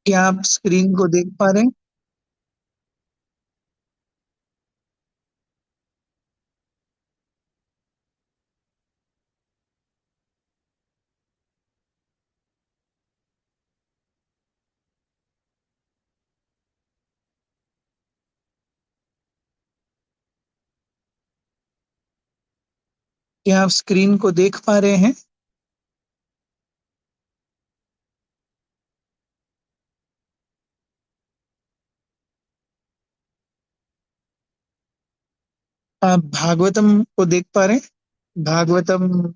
क्या आप स्क्रीन को देख पा रहे हैं? क्या आप स्क्रीन को देख पा रहे हैं? आप भागवतम को देख पा रहे हैं? Bhagavatam.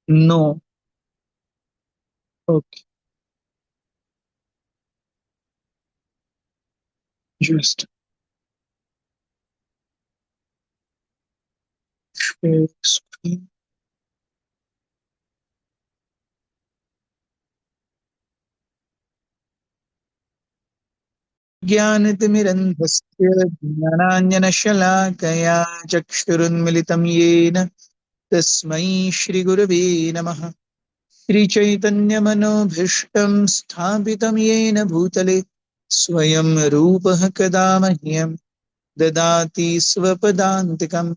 No. Okay. Just screen. ज्ञानतिमिरन्धस्य ज्ञानाञ्जनशलाकया चक्षुरुन्मिलितं येन तस्मै श्रीगुरवे नमः। श्रीचैतन्यमनोभीष्टं स्थापितं येन भूतले स्वयं रूपः कदा मह्यं ददाति स्वपदान्तिकम्।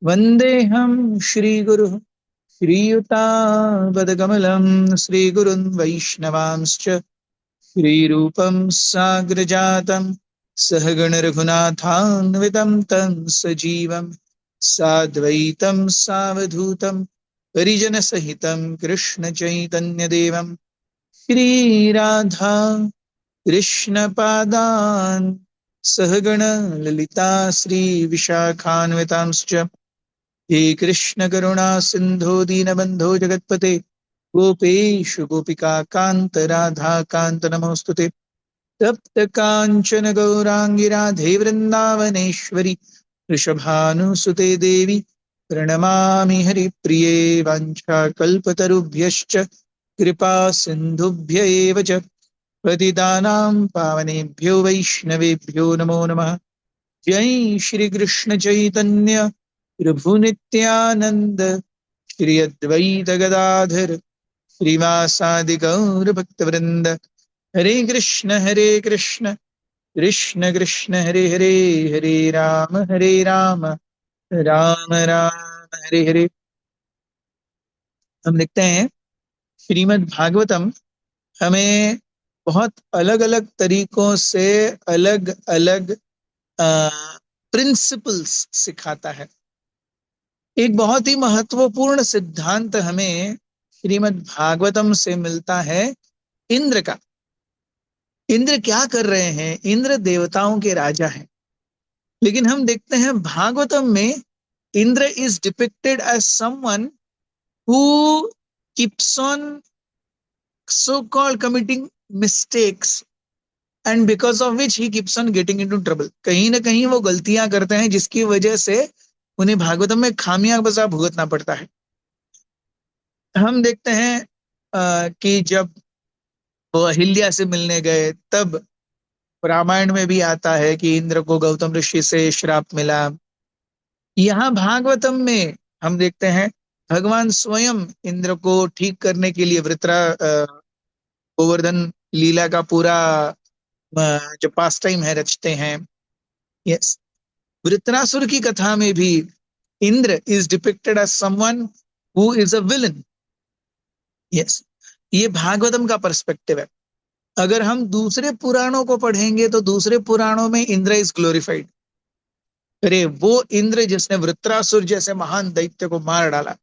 वन्देऽहं श्रीगुरुः श्रीयुतापदकमलं श्रीगुरुन् वैष्णवांश्च श्रीरूपं साग्रजातं सहगणरघुनाथान्वितं तं सजीवं साद्वैतं सावधूतं परिजनसहितं कृष्णचैतन्यदेवं श्रीराधा कृष्णपादान् सहगण ललिता श्रीविशाखान्वितांश्च हे कृष्ण करुणा सिंधु दीनबंधो जगतपते गोपेश गोपिका कांत राधा कांत नमोस्तुते। तप्त कांचन गौरांगी राधे वृंदावनेश्वरी वृषभानुसुते देवी प्रणमामि हरिप्रिये। वाञ्छाकल्पतरुभ्यश्च कृपा सिन्धुभ्य एव च पतितानां पावनेभ्यो वैष्णवेभ्यो नमो नमः। जय श्री कृष्ण चैतन्य प्रभु नित्यानंद श्री अद्वैत गदाधर श्रीवासादि गौर भक्तवृंद। हरे कृष्ण कृष्ण कृष्ण हरे हरे, हरे राम राम राम हरे हरे। हम लिखते हैं श्रीमद् भागवतम हमें बहुत अलग अलग तरीकों से अलग अलग प्रिंसिपल्स सिखाता है। एक बहुत ही महत्वपूर्ण सिद्धांत हमें श्रीमद् भागवतम से मिलता है इंद्र का। इंद्र क्या कर रहे हैं? इंद्र देवताओं के राजा हैं, लेकिन हम देखते हैं भागवतम में Indra is depicted as someone who keeps on so called committing mistakes and because of which he keeps on getting into trouble. कहीं ना कहीं वो गलतियां करते हैं जिसकी वजह से उन्हें भागवतम में खामियां बजा भुगतना पड़ता है। हम देखते हैं कि जब वो अहिल्या से मिलने गए तब रामायण में भी आता है कि इंद्र को गौतम ऋषि से श्राप मिला। यहाँ भागवतम में हम देखते हैं भगवान स्वयं इंद्र को ठीक करने के लिए गोवर्धन लीला का पूरा जो पास टाइम है रचते हैं। यस। वृत्रासुर की कथा में भी Indra is depicted as someone who is a villain. Yes. ये भागवतम का पर्सपेक्टिव है। अगर हम दूसरे पुराणों को पढ़ेंगे तो दूसरे पुराणों में इंद्र इज ग्लोरिफाइड। अरे वो इंद्र जिसने वृत्रासुर जैसे महान दैत्य को मार डाला।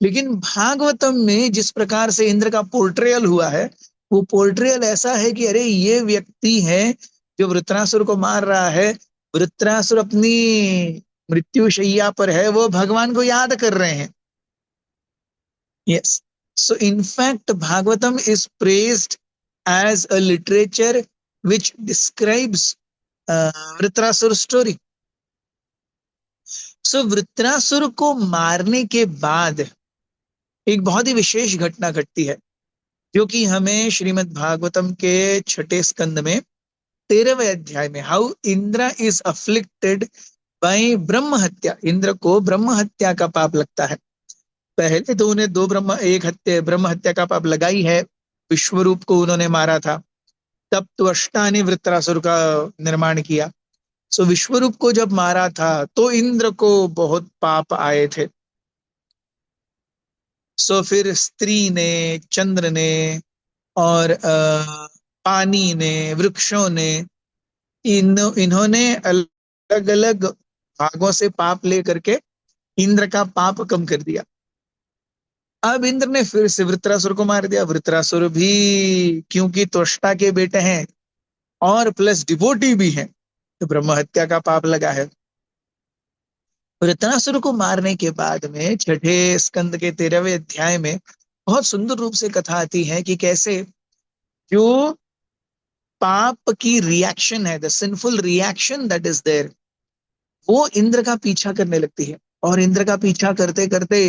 लेकिन भागवतम में जिस प्रकार से इंद्र का पोर्ट्रेयल हुआ है, वो पोर्ट्रेयल ऐसा है कि अरे ये व्यक्ति है जो वृत्रासुर को मार रहा है। वृत्रासुर अपनी मृत्यु शैया पर है, वो भगवान को याद कर रहे हैं। Yes. So in fact Bhagavatam is praised as a literature which describes Vritrasura story. So Vritrasura को मारने के बाद एक बहुत ही विशेष घटना घटती है जो कि हमें श्रीमद् भागवतम के छठे स्कंद में 13वें अध्याय में how Indra is afflicted by ब्रह्म हत्या। इंद्र को ब्रह्म हत्या का पाप लगता है। पहले तो उन्हें दो ब्रह्म एक हत्या ब्रह्म हत्या का पाप लगाई है। विश्वरूप को उन्होंने मारा था, तब त्वष्टा ने वृत्रासुर का निर्माण किया। सो विश्वरूप को जब मारा था तो इंद्र को बहुत पाप आए थे। सो फिर स्त्री ने, चंद्र ने, और पानी ने, वृक्षों ने, इन्होंने अलग अलग भागों से पाप लेकर के इंद्र का पाप कम कर दिया। अब इंद्र ने फिर से वृत्रासुर को मार दिया। वृत्रासुर भी क्योंकि त्वष्टा के बेटे हैं और प्लस डिवोटी भी हैं, तो ब्रह्म हत्या का पाप लगा है। वृत्रासुर को मारने के बाद में छठे स्कंद के 13वें अध्याय में बहुत सुंदर रूप से कथा आती है कि कैसे जो पाप की रिएक्शन है, the sinful reaction that is there, वो इंद्र का पीछा करने लगती है। और इंद्र का पीछा करते करते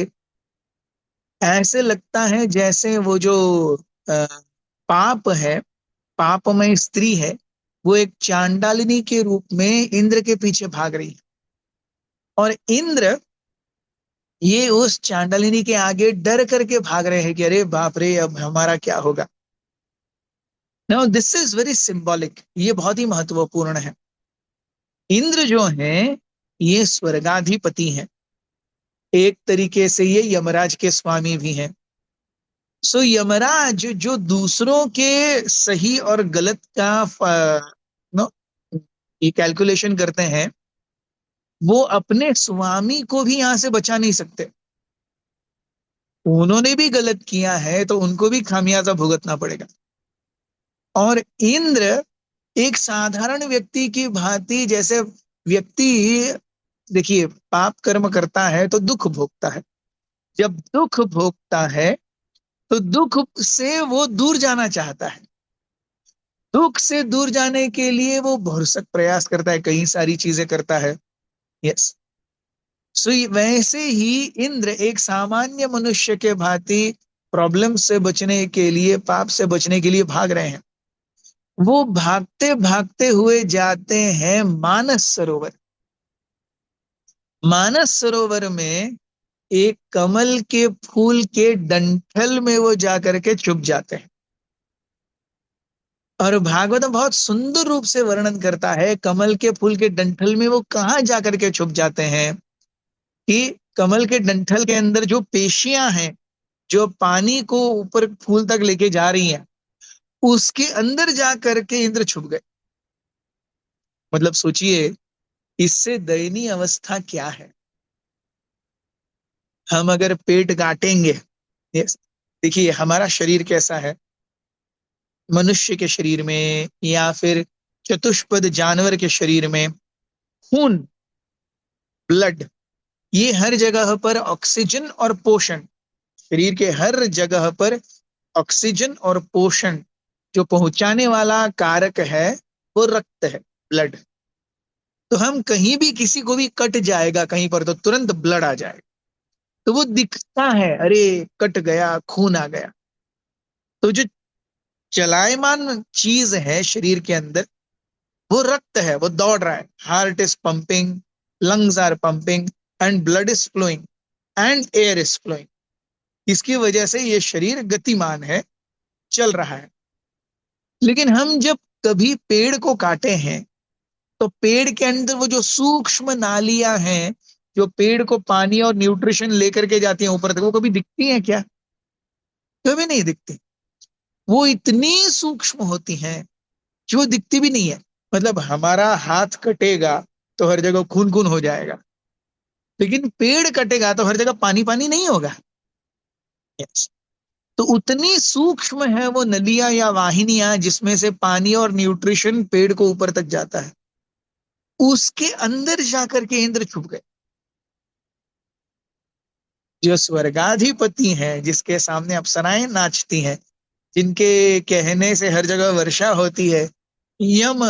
ऐसे लगता है जैसे वो जो अ, पाप है, पापमय स्त्री है, वो एक चांडालिनी के रूप में इंद्र के पीछे भाग रही है। और इंद्र ये उस चांडालिनी के आगे डर करके भाग रहे हैं कि अरे बाप रे, अब हमारा क्या होगा। Now this is very symbolic, ये बहुत ही महत्वपूर्ण है। इंद्र जो हैं ये स्वर्गाधिपति हैं, एक तरीके से ये यमराज के स्वामी भी हैं। सो यमराज जो दूसरों के सही और गलत का नो ये कैलकुलेशन करते हैं, वो अपने स्वामी को भी यहां से बचा नहीं सकते। उन्होंने भी गलत किया है तो उनको भी खामियाजा भुगतना पड़ेगा। और इंद्र एक साधारण व्यक्ति की भांति, जैसे व्यक्ति देखिए पाप कर्म करता है तो दुख भोगता है। जब दुख भोगता है तो दुख से वो दूर जाना चाहता है। दुख से दूर जाने के लिए वो भरसक प्रयास करता है, कई सारी चीजें करता है। यस। सो वैसे ही इंद्र एक सामान्य मनुष्य के भांति प्रॉब्लम से बचने के लिए, पाप से बचने के लिए भाग रहे हैं। वो भागते भागते हुए जाते हैं मानस सरोवर। मानस सरोवर में एक कमल के फूल के डंठल में वो जाकर के छुप जाते हैं। और भागवत बहुत सुंदर रूप से वर्णन करता है कमल के फूल के डंठल में वो कहाँ जाकर के छुप जाते हैं, कि कमल के डंठल के अंदर जो पेशियां हैं, जो पानी को ऊपर फूल तक लेके जा रही हैं, उसके अंदर जा करके इंद्र छुप गए। मतलब सोचिए इससे दयनीय अवस्था क्या है। हम अगर पेट काटेंगे, यस, देखिए हमारा शरीर कैसा है, मनुष्य के शरीर में या फिर चतुष्पद जानवर के शरीर में खून, ब्लड, ये हर जगह पर ऑक्सीजन और पोषण, शरीर के हर जगह पर ऑक्सीजन और पोषण जो पहुंचाने वाला कारक है वो रक्त है, ब्लड। तो हम कहीं भी, किसी को भी कट जाएगा कहीं पर तो तुरंत ब्लड आ जाएगा, तो वो दिखता है, अरे कट गया, खून आ गया। तो जो चलायमान चीज है शरीर के अंदर वो रक्त है, वो दौड़ रहा है। Heart is pumping, lungs are pumping and blood is flowing and air is flowing. इसकी वजह से ये शरीर गतिमान है, चल रहा है। लेकिन हम जब कभी पेड़ को काटे हैं तो पेड़ के अंदर वो जो सूक्ष्म नालियां हैं जो पेड़ को पानी और न्यूट्रिशन लेकर के जाती हैं ऊपर तक, वो कभी दिखती हैं क्या? कभी नहीं दिखती। वो इतनी सूक्ष्म होती हैं कि वो दिखती भी नहीं है। मतलब हमारा हाथ कटेगा तो हर जगह खून खून हो जाएगा, लेकिन पेड़ कटेगा तो हर जगह पानी पानी नहीं होगा। यस। तो उतनी सूक्ष्म है वो नदियां या वाहिनियां जिसमें से पानी और न्यूट्रिशन पेड़ को ऊपर तक जाता है। उसके अंदर जाकर के इंद्र छुप गए। जो स्वर्गाधिपति हैं, जिसके सामने अप्सराएं नाचती हैं, जिनके कहने से हर जगह वर्षा होती है, यम,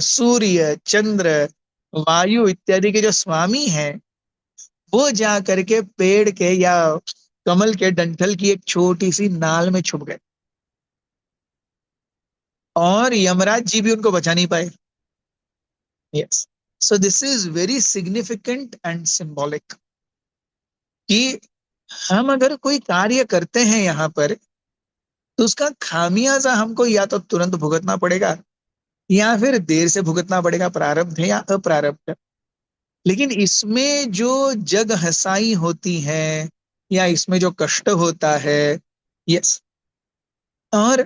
सूर्य, चंद्र, वायु इत्यादि के जो स्वामी हैं, वो जा करके पेड़ के या कमल के डंठल की एक छोटी सी नाल में छुप गए। और यमराज जी भी उनको बचा नहीं पाए। Yes. So this is very significant and symbolic कि हम अगर कोई कार्य करते हैं यहाँ पर, तो उसका खामियाजा हमको या तो तुरंत भुगतना पड़ेगा या फिर देर से भुगतना पड़ेगा, प्रारब्ध है या अप्रारब्ध है। लेकिन इसमें जो जग हंसाई होती है या इसमें जो कष्ट होता है, यस, और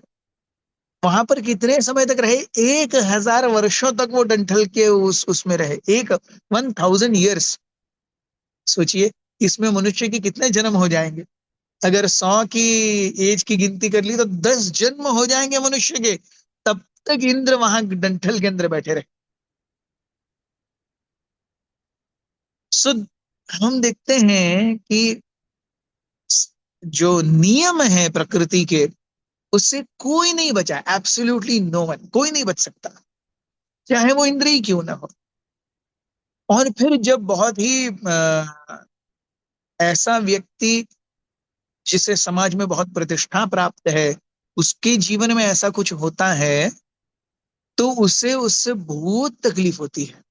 वहां पर कितने समय तक रहे, 1,000 वर्षों तक वो डंठल के उसमें रहे, 1,000 years। सोचिए, इसमें मनुष्य के कितने जन्म हो जाएंगे। अगर 100 की एज की गिनती कर ली तो 10 जन्म हो जाएंगे मनुष्य के, तब तक इंद्र वहां डंठल के अंदर बैठे रहे। सो हम देखते हैं कि जो नियम है प्रकृति के, उससे कोई नहीं बचा, एब्सोल्युटली नो वन, कोई नहीं बच सकता, चाहे वो इंद्र ही क्यों ना हो। और फिर जब बहुत ही ऐसा व्यक्ति जिसे समाज में बहुत प्रतिष्ठा प्राप्त है, उसके जीवन में ऐसा कुछ होता है, तो उसे उससे बहुत तकलीफ होती है।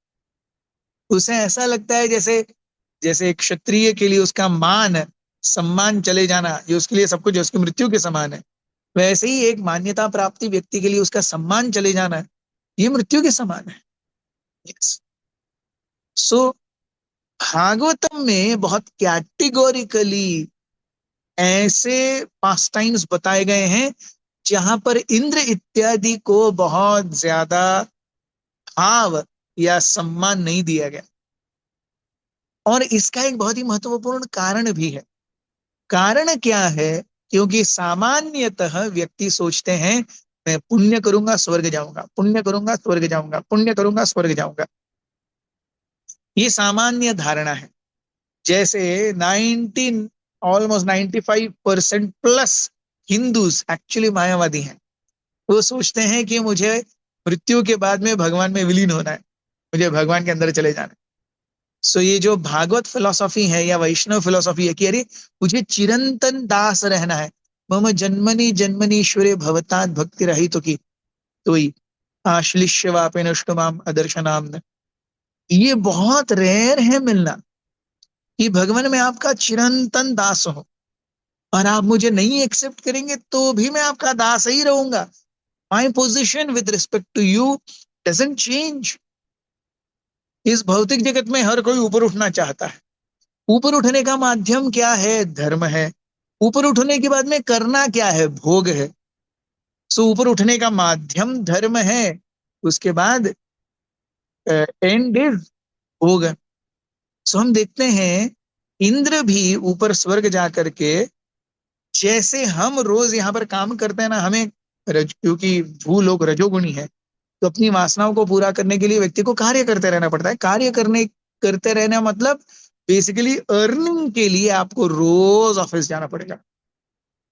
उसे ऐसा लगता है जैसे जैसे एक क्षत्रिय के लिए उसका मान सम्मान चले जाना, ये उसके लिए सब कुछ है, उसकी मृत्यु के समान है। वैसे ही एक मान्यता प्राप्ति व्यक्ति के लिए उसका सम्मान चले जाना, ये मृत्यु के समान है। यस। सो भागवतम में बहुत कैटेगोरिकली ऐसे पास टाइम्स बताए गए हैं जहां पर इंद्र इत्यादि को बहुत ज्यादा भाव या सम्मान नहीं दिया गया। और इसका एक बहुत ही महत्वपूर्ण कारण भी है। कारण क्या है? क्योंकि सामान्यतः व्यक्ति सोचते हैं मैं पुण्य करूंगा स्वर्ग जाऊंगा, पुण्य करूंगा स्वर्ग जाऊंगा, पुण्य करूंगा स्वर्ग जाऊंगा। ये सामान्य धारणा है। जैसे 19 ऑलमोस्ट 95% प्लस हिंदूज एक्चुअली मायावादी हैं। वो सोचते हैं कि मुझे मृत्यु के बाद में भगवान में विलीन होना है, मुझे भगवान के अंदर चले जाना है। सो ये जो भागवत फिलोसॉफी है या वैष्णव फिलोसॉफी है कि अरे मुझे चिरंतन दास रहना है, मम जन्मनि जन्मनीश्वरे भवतात् भक्ति रहित की, तो ही आश्लिष्य वापे नष्टमाम अदर्शनाम। ये बहुत रेयर है मिलना कि भगवान में आपका चिरंतन दास हो, और आप मुझे नहीं एक्सेप्ट करेंगे तो भी मैं आपका दास ही रहूंगा। My position with respect to you doesn't change. इस भौतिक जगत में हर कोई ऊपर उठना चाहता है। ऊपर उठने का माध्यम क्या है? धर्म है। ऊपर उठने के बाद में करना क्या है? भोग है। सो ऊपर उठने का माध्यम धर्म है, उसके बाद एंड इज भोग। सो हम देखते हैं इंद्र भी ऊपर स्वर्ग जा करके, जैसे हम रोज यहाँ पर काम करते हैं ना, हमें क्योंकि भू लोग रजोगुणी है, तो अपनी वासनाओं को पूरा करने के लिए व्यक्ति को कार्य करते रहना पड़ता है। कार्य करते रहना मतलब बेसिकली अर्निंग के लिए आपको रोज ऑफिस जाना पड़ेगा।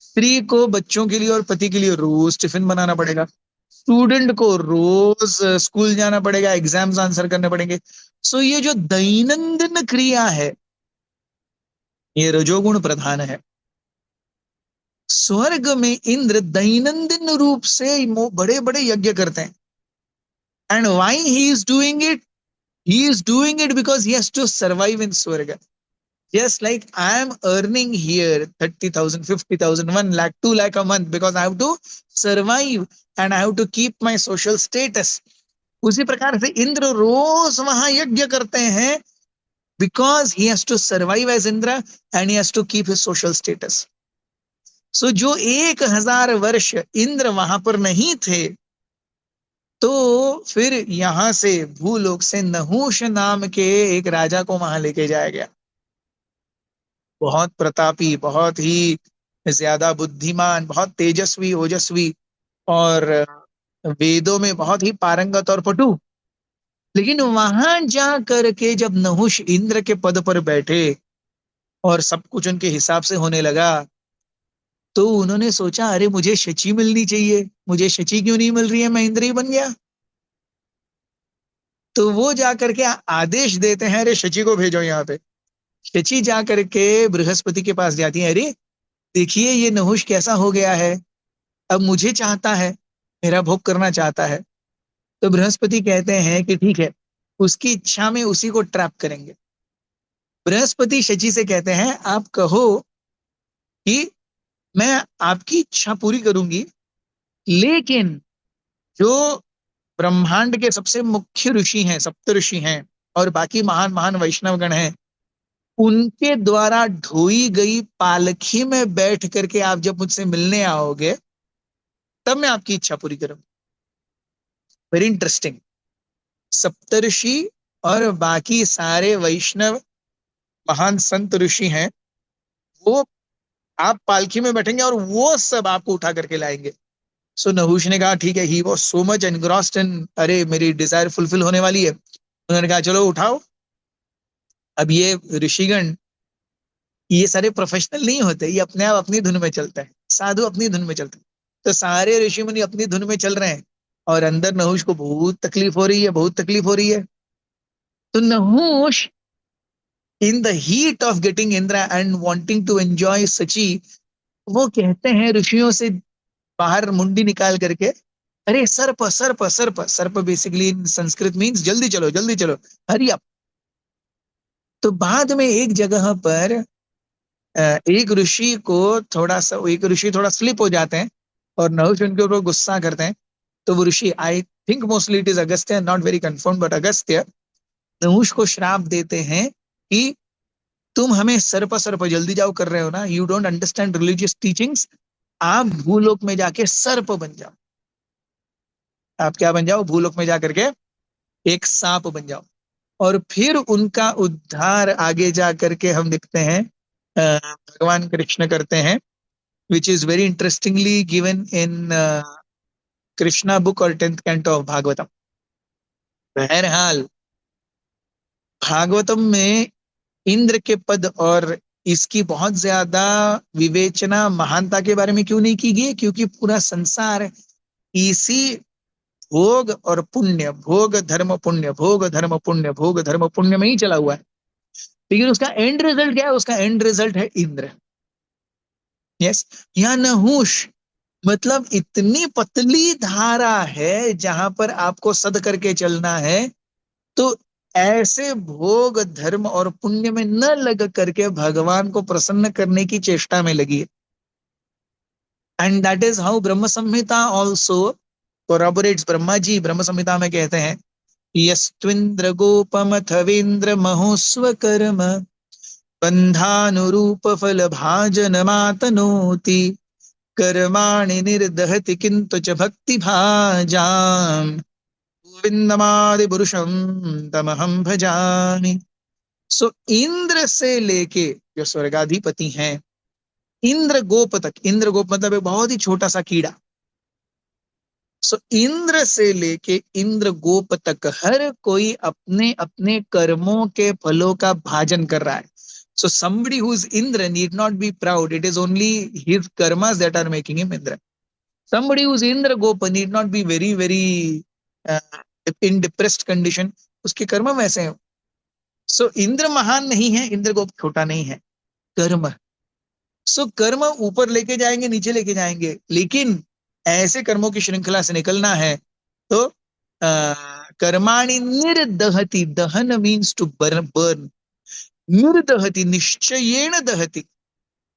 स्त्री को बच्चों के लिए और पति के लिए रोज टिफिन बनाना पड़ेगा। स्टूडेंट को रोज स्कूल जाना पड़ेगा, एग्जाम्स आंसर करने पड़ेंगे। सो ये जो दैनंदिन क्रिया है, ये रजोगुण प्रधान है। स्वर्ग में इंद्र दैनंदिन रूप से बड़े बड़े यज्ञ करते हैं। And why he is doing it? He is doing it because he has to survive in Swarga. Just like I am earning here 30,000, 50,000, 1 lakh, 2 lakh a month because I have to survive and I have to keep my social status. उसी प्रकार से इंद्र रोज वहां यज्ञ करते हैं because he has to survive as Indra and he has to keep his social status. So जो 1,000 वर्ष इंद्र वहां पर नहीं थे, तो फिर यहां से भूलोक से नहुष नाम के एक राजा को वहां लेके जाया गया। बहुत प्रतापी, बहुत ही ज्यादा बुद्धिमान, बहुत तेजस्वी, ओजस्वी, और वेदों में बहुत ही पारंगत और पटु। लेकिन वहां जा करके जब नहुष इंद्र के पद पर बैठे और सब कुछ उनके हिसाब से होने लगा, तो उन्होंने सोचा अरे मुझे शची मिलनी चाहिए, मुझे शची क्यों नहीं मिल रही है, मैं इंद्र ही बन गया। तो वो जा करके आदेश देते हैं अरे शची को भेजो यहाँ पे। शची जा करके बृहस्पति के पास जाती है, अरे देखिए ये नहुष कैसा हो गया है, अब मुझे चाहता है, मेरा भोग करना चाहता है। तो बृहस्पति कहते हैं कि ठीक है, उसकी इच्छा में उसी को ट्रैप करेंगे। बृहस्पति शची से कहते हैं आप कहो कि मैं आपकी इच्छा पूरी करूंगी, लेकिन जो ब्रह्मांड के सबसे मुख्य ऋषि हैं, सप्त ऋषि हैं, और बाकी महान महान वैष्णव गण हैं, उनके द्वारा ढोई गई पालखी में बैठ करके आप जब मुझसे मिलने आओगे, तब मैं आपकी इच्छा पूरी करूंगा। Very interesting. सप्तऋषि और बाकी सारे वैष्णव महान संत ऋषि हैं, वो आप पालकी में बैठेंगे और वो सब आपको उठा करके लाएंगे। सो नहुष ने कहा ठीक है, he was so much engrossed in, अरे मेरी डिजायर फुलफिल होने वाली है। उन्होंने कहा चलो उठाओ। अब ये ऋषिगण, ये सारे प्रोफेशनल नहीं होते, ये अपने आप अपनी धुन में चलते हैं, साधु अपनी धुन में चलते हैं। तो सारे ऋषि मुनि अपनी धुन में चल रहे हैं, और अंदर नहुष को बहुत तकलीफ हो रही है, बहुत तकलीफ हो रही है। तो Nahusha, in the heat of getting Indra and wanting to enjoy Sachi, वो कहते हैं ऋषियों से बाहर मुंडी निकाल करके, अरे सर्प सर्प सर्प। सर्प बेसिकली इन संस्कृत मीन्स जल्दी चलो जल्दी चलो, हरी अप। तो बाद में एक जगह पर एक ऋषि को थोड़ा सा, एक ऋषि थोड़ा स्लिप हो जाते हैं, और नहुष उनके ऊपर गुस्सा करते हैं। तो वो ऋषि, I think mostly it is Agastya, not very confirm, but Agastya Nahusha को श्राप देते हैं कि तुम हमें सर्प सर्प जल्दी जाओ कर रहे हो ना, you don't understand religious teachings, आप भूलोक में जाके सर्प बन जाओ। आप क्या बन जाओ? भूलोक में जाकर के एक सांप बन जाओ। और फिर उनका उद्धार आगे जा करके हम देखते हैं भगवान कृष्ण करते हैं, which is very interestingly given in Krishna book और 10th कैंटो ऑफ भागवतम। बहरहाल भागवतम में इंद्र के पद और इसकी बहुत ज्यादा विवेचना महानता के बारे में क्यों नहीं की गई? क्योंकि पूरा संसार इसी भोग और पुण्य, भोग धर्म पुण्य, भोग धर्म पुण्य, भोग धर्म पुण्य में ही चला हुआ है। लेकिन उसका एंड रिजल्ट क्या है? उसका एंड रिजल्ट है इंद्र। यस। या नहुष, मतलब इतनी पतली धारा है जहां पर आपको सद करके चलना है, तो ऐसे भोग धर्म और पुण्य में न लग करके भगवान को प्रसन्न करने की चेष्टा में लगी है। And that is how Brahma Samhita also कोरॉबोरेट्स। Brahma ji ब्रह्म संहिता में कहते हैं, यस्त्विंद्र गोपमथवेन्द्र महोस्व कर्म बंधानुरूप फल भाजन मातनोति कर्माणि निर्दहति किंतु च भक्ति भाजाम गोविंदमादि पुरुषम तमहम भजामि। सो इंद्र से लेके जो स्वर्गाधिपति हैं, इंद्र गोप तक, इंद्र गोप मतलब एक बहुत ही छोटा सा कीड़ा। सो इंद्र से लेके इंद्र गोप तक हर कोई अपने अपने कर्मों के फलों का भाजन कर रहा है। So somebody who's Indra need not be proud. It is only his karmas that are making him Indra. Somebody who's Indra Gopa need not be very, very uh, in depressed condition. उसके कर्म वैसे हैं। So Indra महान नहीं है, इंद्र गोप छोटा नहीं है। कर्म, सो कर्म ऊपर लेके जाएंगे, नीचे लेके जाएंगे, लेकिन ऐसे कर्मों की श्रृंखला से निकलना है तो कर्माणि निर्दहति, दहन मीन्स टू बर्न, बर्न, निर्दहति निश्चयेन दहति,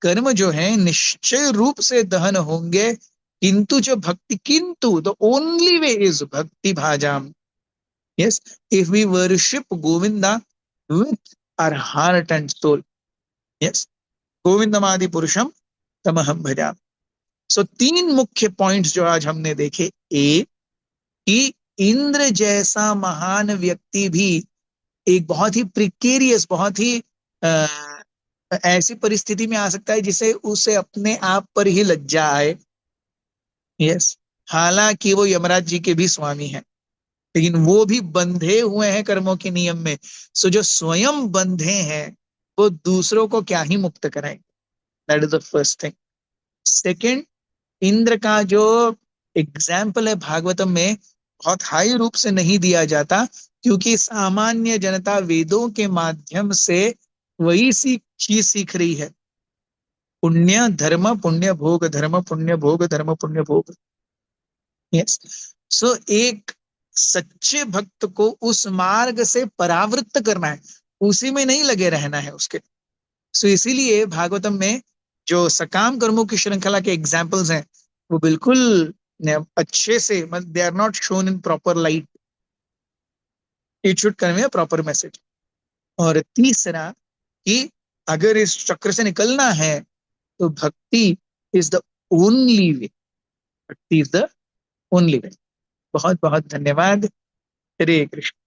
कर्म जो है निश्चय रूप से दहन होंगे, किंतु जो भक्ति, किंतु the only way is bhakti भाजाम। Yes, if we worship Govinda with our heart and soul, yes, गोविंदमादि पुरुषम तमहम भजा। सो तीन मुख्य पॉइंट्स जो आज हमने देखे, एक कि इंद्र जैसा महान व्यक्ति भी एक बहुत ही प्रिकेरियस, बहुत ही ऐसी परिस्थिति में आ सकता है जिसे उसे अपने आप पर ही लज्जा आए। यस, हालांकि वो यमराज जी के भी स्वामी हैं, लेकिन वो भी बंधे हुए हैं कर्मों के नियम में। सो जो स्वयं बंधे हैं वो दूसरों को क्या ही मुक्त कराएंगे। That is the first thing. Second, Indra का जो एग्जाम्पल है भागवतम में बहुत हाई रूप से नहीं दिया जाता, क्योंकि सामान्य जनता वेदों के माध्यम से वही चीज सीख रही है, पुण्य धर्म पुण्य भोग, धर्म पुण्य भोग, धर्म पुण्य भोग। यस। सो एक सच्चे भक्त को उस मार्ग से परावृत्त करना है, उसी में नहीं लगे रहना है उसके। सो इसीलिए भागवतम में जो सकाम कर्मों की श्रृंखला के एग्जाम्पल्स हैं वो बिल्कुल अच्छे से, they are not shown in proper light, it should convey a proper message. और तीसरा कि अगर इस चक्र से निकलना है तो भक्ति इज द ओनली वे, भक्ति इज द ओनली वे। बहुत बहुत धन्यवाद। हरे कृष्ण।